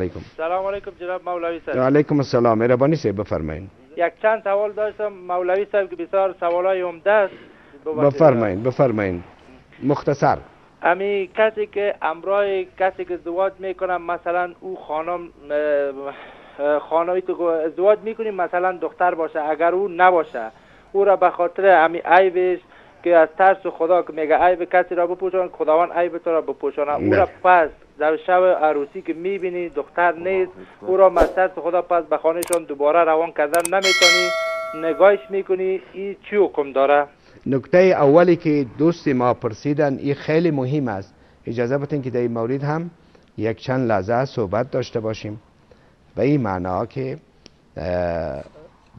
علیکم. سلام علیکم جناب مولوی صاحب. علیکم السلام. مهربانی صاحب بفرمایید. یک چند سوال داشتم مولوی صاحب که بسیار سوالای عمده است. بفرمایید مختصر. امی کسی که امرای کسی که ازدواج میکنه، مثلا او خانمی که ازدواج میکنیم مثلا دختر باشه، اگر او نباشه او را به خاطر امی عیبش که از ترس خدا که میگه عیب کسی را بپوشان خداوند عیب تو را بپوشانه، او را پس در شب عروسی که میبینی دختر نیست، او را از ترس خدا پس به خانهشان دوباره روان کردن نمیتونی، نگاهش میکنی، این چی حکم داره؟ نکته اولی که دوست ما پرسیدن این خیلی مهم است. اجازه بدین که در این مورد هم یک چند لحظه صحبت داشته باشیم. به این معنا که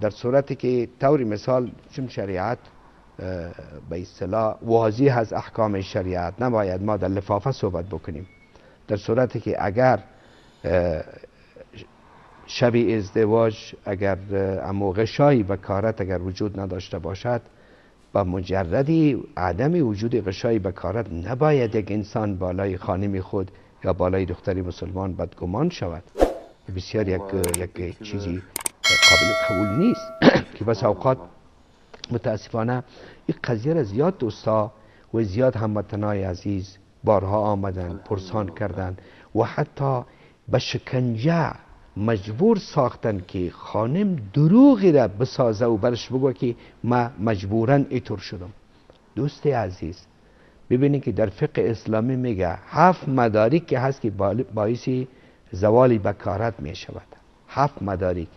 در صورتی که طور مثال چون شریعت به اصطلاح واضح از احکام شریعت نباید ما در لفافه صحبت بکنیم. در صورتی که اگر شب ازدواج اگر غشای بکارت اگر وجود نداشته باشد، با مجردی عدم وجود غشای بکارت نباید یک انسان بالای خانم خود یا بالای دختری مسلمان بدگمان شود. بسیار یک چیزی قابل قبول نیست که بس اوقات متاسفانه این قضیه را زیاد دوستا و زیاد هموطنای عزیز بارها آمدن پرسان کردن و حتی به شکنجه مجبور ساختن که خانم دروغی را بسازه و برش بگو که ما مجبوراً اینطور شدم. دوست عزیز ببینید که در فقه اسلامی میگه 7 مدارک که هست که باعث زوال بکارت می شود. 7 مدارک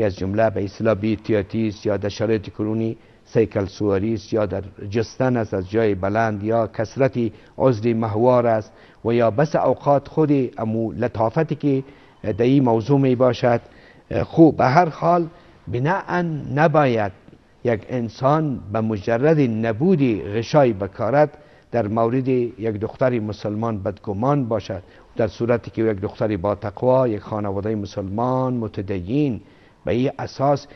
از جمله به اصطلاح بی‌احتیاطی است یا در شرایط کنونی سیکل سواری است یا در جستن است از جای بلند یا کثرت عذر محور است و یا بس اوقات خود امو لطافتی که در این موضوع می باشد. خوب به هر حال بناءً نباید یک انسان به مجرد نبودی غشای بکارت در مورد یک دختر مسلمان بدگمان باشد، در صورتی که یک دختر با تقوا یک خانواده مسلمان متدین. به این اساس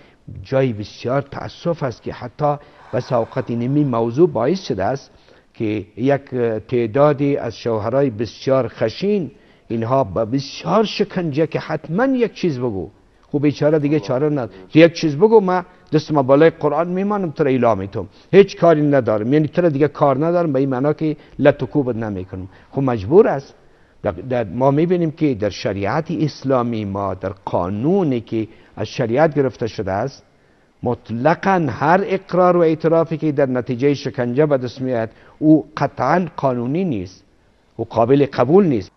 جای بسیار تأسف است که حتی بس اوقات این موضوع باعث شده است که یک تعدادی از شوهرای بسیار خشین اینها با بسیار شکنجه که حتما یک چیز بگو، خب بیچاره دیگه چاره نداره، یک چیز بگو ما دستم بالای قرآن میمانم تو را اعلامیتم، هیچ کاری ندارم، یعنی تو را دیگه کار ندارم، به این معنا که لطکوبت نمیکنم. خب مجبور است. ما میبینیم که در شریعت اسلامی ما در قانونی که از شریعت گرفته شده است مطلقاً هر اقرار و اعترافی که در نتیجه شکنجه به دست میاد او قطعاً قانونی نیست و قابل قبول نیست.